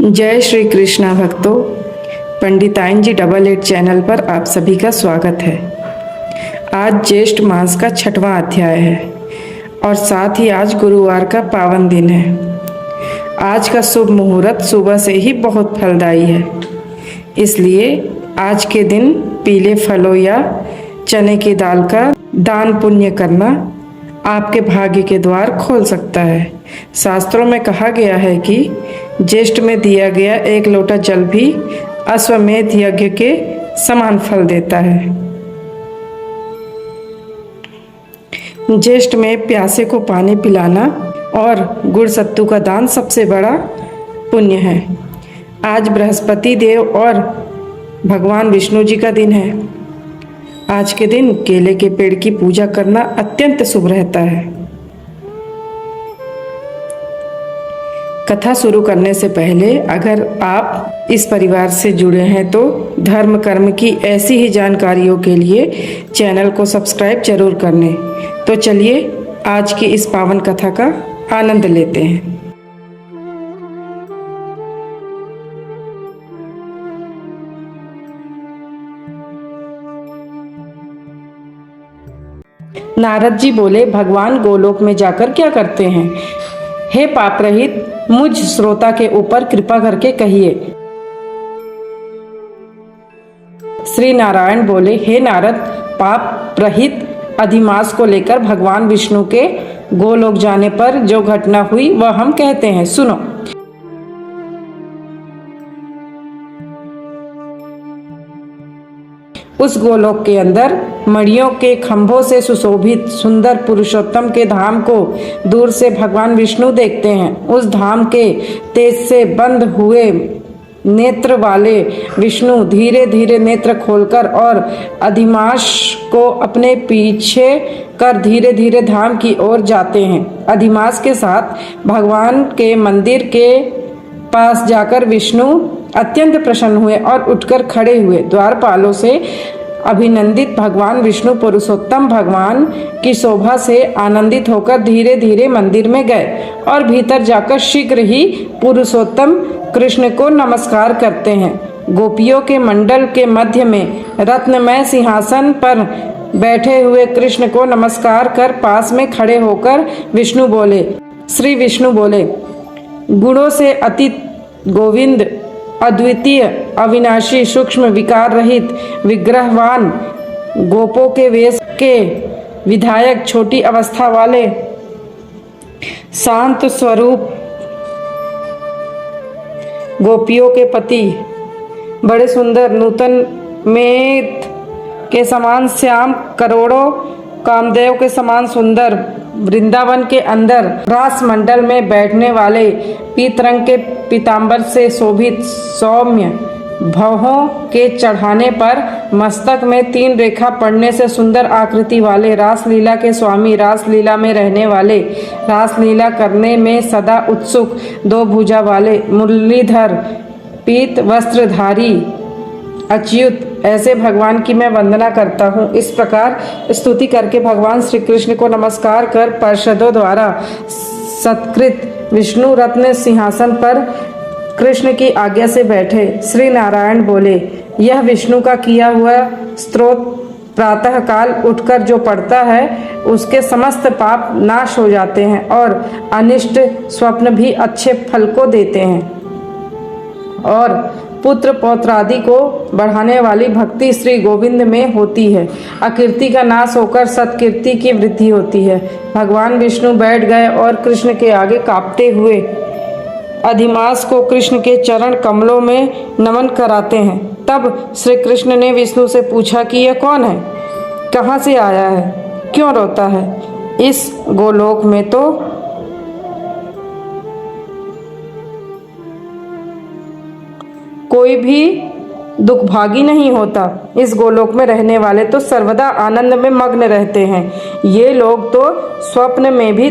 जय श्री कृष्णा भक्तों, पंडिताइन जी 88 चैनल पर आप सभी का स्वागत है। आज ज्येष्ठ मास का 6वां अध्याय है और साथ ही आज गुरुवार का पावन दिन है। आज का शुभ मुहूर्त सुबह से ही बहुत फलदायी है, इसलिए आज के दिन पीले फलों या चने की दाल का दान पुण्य करना आपके भाग्य के द्वार खोल सकता है। शास्त्रों में कहा गया है कि ज्येष्ठ में दिया गया एक लोटा जल भी अश्वमेध यज्ञ के समान फल देता है। ज्येष्ठ में प्यासे को पानी पिलाना और गुड़ सत्तू का दान सबसे बड़ा पुण्य है। आज बृहस्पति देव और भगवान विष्णु जी का दिन है। आज के दिन केले के पेड़ की पूजा करना अत्यंत शुभ रहता है। कथा शुरू करने से पहले अगर आप इस परिवार से जुड़े हैं तो धर्म कर्म की ऐसी ही जानकारियों के लिए चैनल को सब्सक्राइब जरूर कर लें। तो चलिए आज की इस पावन कथा का आनंद लेते हैं। नारद जी बोले, भगवान गोलोक में जाकर क्या करते हैं? हे पाप रहित मुझ श्रोता के ऊपर कृपा करके कहिए। श्री नारायण बोले, हे नारद, पाप रहित अधिमास को लेकर भगवान विष्णु के गोलोक जाने पर जो घटना हुई वह हम कहते हैं, सुनो। उस गोलोक के अंदर मणियों के खंभों से सुशोभित सुंदर पुरुषोत्तम के धाम को दूर से भगवान विष्णु देखते हैं। उस धाम के तेज से बंद हुए नेत्र वाले विष्णु धीरे धीरे नेत्र खोलकर और अधिमास को अपने पीछे कर धीरे धीरे धाम की ओर जाते हैं। अधिमास के साथ भगवान के मंदिर के पास जाकर विष्णु अत्यंत प्रसन्न हुए और उठकर खड़े हुए। द्वारपालों से अभिनंदित भगवान विष्णु पुरुषोत्तम भगवान की शोभा से आनंदित होकर धीरे धीरे मंदिर में गए और भीतर जाकर शीघ्र ही पुरुषोत्तम कृष्ण को नमस्कार करते हैं। गोपियों के मंडल के मध्य में रत्नमय सिंहासन पर बैठे हुए कृष्ण को नमस्कार कर पास में खड़े होकर श्री विष्णु बोले, गुणों से अतीत गोविंद, अद्वितीय, अविनाशी, सूक्ष्म, विकार रहित, विग्रहवान, गोपों के वेश के विधायक, छोटी अवस्था वाले, शांत स्वरूप, गोपियों के पति, बड़े सुंदर, नूतन मेघ के समान श्याम, करोड़ों कामदेव के समान सुंदर, वृंदावन के अंदर रास मंडल में बैठने वाले, पीत रंग के पीतांबर से शोभित, सौम्य भवों के चढ़ाने पर मस्तक में 3 रेखा पड़ने से सुंदर आकृति वाले, रासलीला के स्वामी, रासलीला में रहने वाले, रासलीला करने में सदा उत्सुक, 2 भुजा वाले, मुरलीधर, पीत वस्त्रधारी, अच्युत, ऐसे भगवान की मैं वंदना करता हूँ। इस प्रकार स्तुति करके भगवान श्री कृष्ण को नमस्कार कर पार्षदों द्वारा सत्कृत विष्णु रत्न सिंहासन पर कृष्ण की आज्ञा से बैठे। श्री नारायण बोले, यह विष्णु का किया हुआ स्तोत्र प्रातः काल उठकर जो पढ़ता है उसके समस्त पाप नाश हो जाते हैं और अनिष्ट स्वप्न भी अच्छे फल को देते हैं और पुत्र पौत्र आदि को बढ़ाने वाली भक्ति श्री गोविंद में होती है। अकीर्ति का नाश होकर सत्कीर्ति की वृद्धि होती है। भगवान विष्णु बैठ गए और कृष्ण के आगे कांपते हुए अधिमास को कृष्ण के चरण कमलों में नमन कराते हैं। तब श्री कृष्ण ने विष्णु से पूछा कि यह कौन है, कहाँ से आया है, क्यों रोता है? इस गोलोक में तो कोई भी दुखभागी नहीं होता। इस गोलोक में रहने वाले तो सर्वदा आनंद में मग्न रहते हैं। ये लोग तो स्वप्न में भी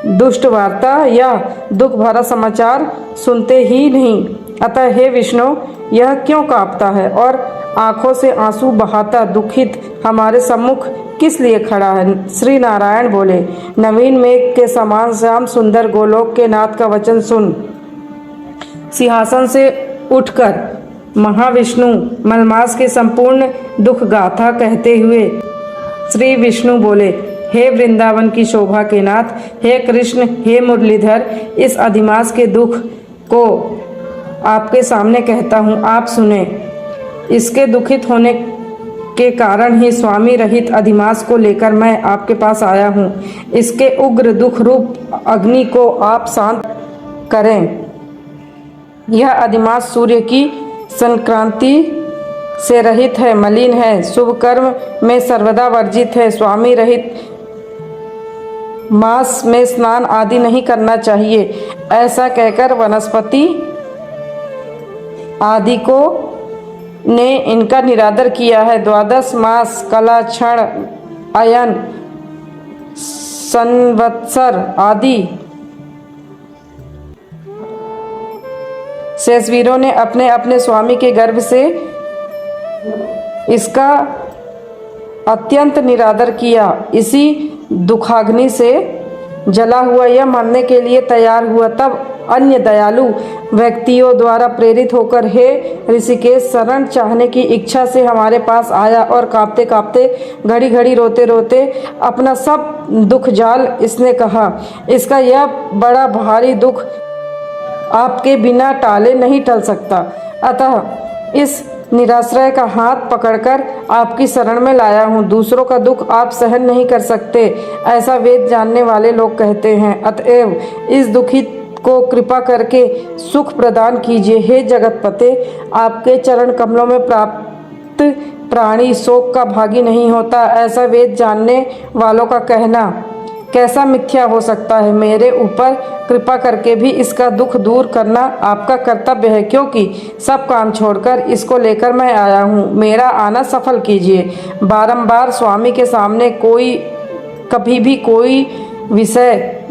दुष्ट वार्ता या दुख भरा समाचार सुनते ही नहीं। अतः हे विष्णु, यह क्यों कांपता है और आंखों से आंसू बहाता दुखित हमारे सम्मुख किस लिए खड़ा है? श्री नारायण बोले, नवीन मेघ के समान श्याम सुंदर गोलोक के नाथ का वचन सुन। सिंहासन से उठकर महाविष्णु मलमास के संपूर्ण दुख गाथा कहते हुए श्री विष्णु बोले, हे वृंदावन की शोभा के नाथ, हे कृष्ण, हे मुरलीधर, इस अधिमास के दुख को आपके सामने कहता हूँ, आप सुने। इसके दुखित होने के कारण ही स्वामी रहित अधिमास को लेकर मैं आपके पास आया हूँ। इसके उग्र दुख रूप अग्नि को आप शांत करें। यह अधिमास सूर्य की संक्रांति से रहित है, मलिन है, शुभ कर्म में सर्वदा वर्जित है। स्वामी रहित मास में स्नान आदि नहीं करना चाहिए। ऐसा कहकर वनस्पति आदि को ने इनका निरादर किया है। द्वादश मास, कला, क्षण, अयन, संवत्सर आदि शेषवीरों ने अपने अपने स्वामी के गर्भ से इसका अत्यंत निरादर किया। इसी दुखाग्नि से जला हुआ यह मरने के लिए तैयार हुआ। तब अन्य दयालु व्यक्तियों द्वारा प्रेरित होकर हे ऋषिकेश शरण चाहने की इच्छा से हमारे पास आया और कांपते कांपते, घड़ी घड़ी रोते रोते अपना सब दुख जाल इसने कहा, इसका यह बड़ा भारी दुख आपके बिना टाले नहीं टल सकता। अतः इस निराश्रय का हाथ पकड़कर आपकी शरण में लाया हूँ। दूसरों का दुख आप सहन नहीं कर सकते, ऐसा वेद जानने वाले लोग कहते हैं। अतएव इस दुखित को कृपा करके सुख प्रदान कीजिए। हे जगतपते, आपके चरण कमलों में प्राप्त प्राणी शोक का भागी नहीं होता, ऐसा वेद जानने वालों का कहना कैसा मिथ्या हो सकता है। मेरे ऊपर कृपा करके भी इसका दुख दूर करना आपका कर्तव्य है, क्योंकि सब काम छोड़कर इसको लेकर मैं आया हूँ। मेरा आना सफल कीजिए। बारंबार स्वामी के सामने कभी भी कोई विषय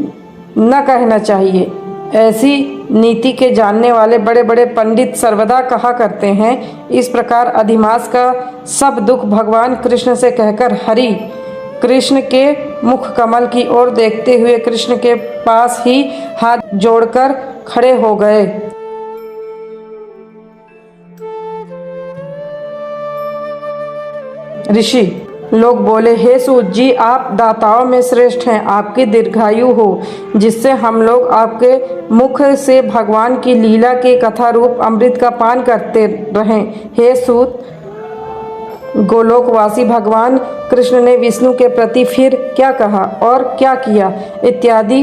न कहना चाहिए। ऐसी नीति के जानने वाले बड़े बड़े पंडित सर्वदा कहा करते हैं। इस प्रकार अधिमास का सब दुख भगवान कृष्ण से कहकर हरि कृष्ण के मुख कमल की ओर देखते हुए कृष्ण के पास ही हाथ जोड़कर खड़े हो गए। ऋषि लोग बोले, हे सूत जी, आप दाताओं में श्रेष्ठ हैं। आपकी दीर्घायु हो, जिससे हम लोग आपके मुख से भगवान की लीला के कथा रूप अमृत का पान करते रहें। हे सूत, गोलोकवासी भगवान कृष्ण ने विष्णु के प्रति फिर क्या कहा और क्या किया इत्यादि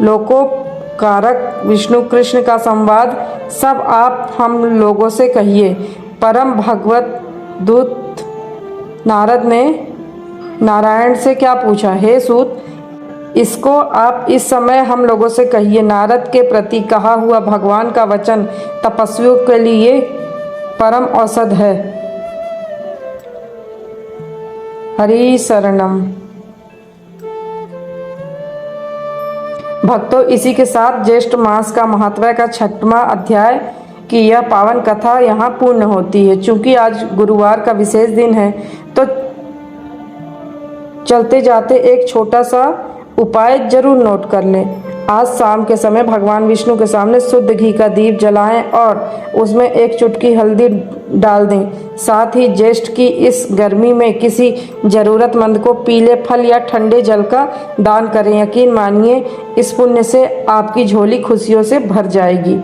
लोकोपकारक विष्णु कृष्ण का संवाद सब आप हम लोगों से कहिए। परम भगवत दूत नारद ने नारायण से क्या पूछा? हे सूत, इसको आप इस समय हम लोगों से कहिए। नारद के प्रति कहा हुआ भगवान का वचन तपस्वियों के लिए परम औषध है। हरि शरणम। भक्तों, इसी के साथ ज्येष्ठ मास का महत्व का 6वां अध्याय की यह पावन कथा यहाँ पूर्ण होती है। चूंकि आज गुरुवार का विशेष दिन है, तो चलते जाते एक छोटा सा उपाय जरूर नोट कर लें। आज शाम के समय भगवान विष्णु के सामने शुद्ध घी का दीप जलाएं और उसमें एक चुटकी हल्दी डाल दें। साथ ही ज्येष्ठ की इस गर्मी में किसी जरूरतमंद को पीले फल या ठंडे जल का दान करें। यकीन मानिए, इस पुण्य से आपकी झोली खुशियों से भर जाएगी।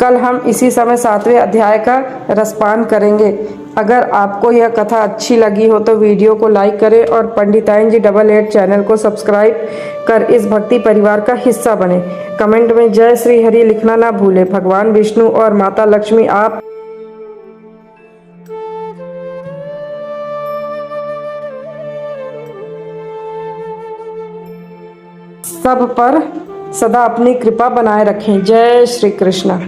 कल हम इसी समय 7वें अध्याय का रसपान करेंगे। अगर आपको यह कथा अच्छी लगी हो तो वीडियो को लाइक करें और पंडिताइन जी 88 चैनल को सब्सक्राइब कर इस भक्ति परिवार का हिस्सा बने। कमेंट में जय श्री हरि लिखना ना भूलें। भगवान विष्णु और माता लक्ष्मी आप सब पर सदा अपनी कृपा बनाए रखें। जय श्री कृष्ण।